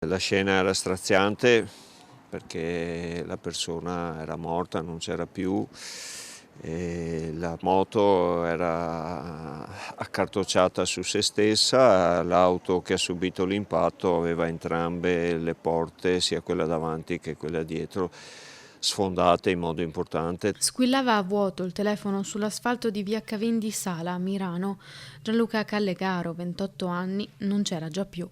La scena era straziante perché la persona era morta, non c'era più, e la moto era accartocciata su se stessa, l'auto che ha subito l'impatto aveva entrambe le porte, sia quella davanti che quella dietro, sfondate in modo importante. Squillava a vuoto il telefono sull'asfalto di via Cavin di Sala, a Milano. Gianluca Callegaro, 28 anni, non c'era già più.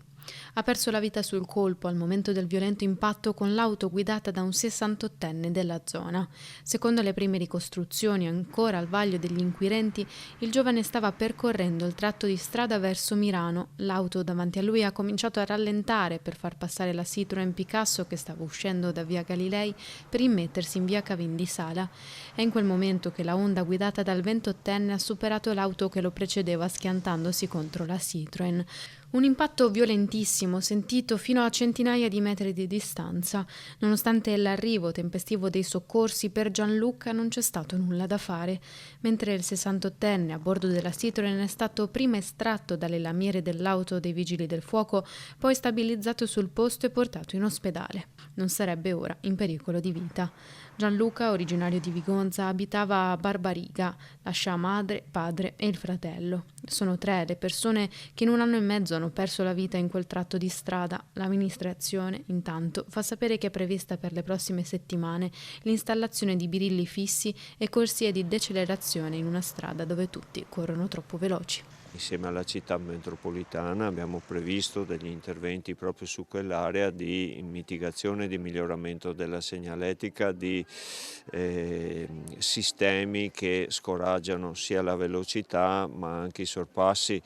Ha perso la vita sul colpo al momento del violento impatto con l'auto guidata da un 68enne della zona. Secondo le prime ricostruzioni, ancora al vaglio degli inquirenti, il giovane stava percorrendo il tratto di strada verso Milano. L'auto davanti a lui ha cominciato a rallentare per far passare la Citroen Picasso che stava uscendo da via Galilei per immettersi in via Cavin di Sala. È in quel momento che la Honda guidata dal 28enne ha superato l'auto che lo precedeva schiantandosi contro la Citroen. Un impatto violentissimo, sentito fino a centinaia di metri di distanza. Nonostante l'arrivo tempestivo dei soccorsi, per Gianluca non c'è stato nulla da fare. Mentre il 68enne a bordo della Citroen è stato prima estratto dalle lamiere dell'auto dei vigili del fuoco, poi stabilizzato sul posto e portato in ospedale. Non sarebbe ora in pericolo di vita. Gianluca, originario di Vigonza, abitava a Barbariga, lascia madre, padre e il fratello. Sono 3 le persone che in un anno e mezzo hanno perso la vita in quel tratto di strada. L'amministrazione, intanto, fa sapere che è prevista per le prossime settimane l'installazione di birilli fissi e corsie di decelerazione in una strada dove tutti corrono troppo veloci. Insieme alla città metropolitana abbiamo previsto degli interventi proprio su quell'area di mitigazione e di miglioramento della segnaletica, di sistemi che scoraggiano sia la velocità ma anche i sorpassi.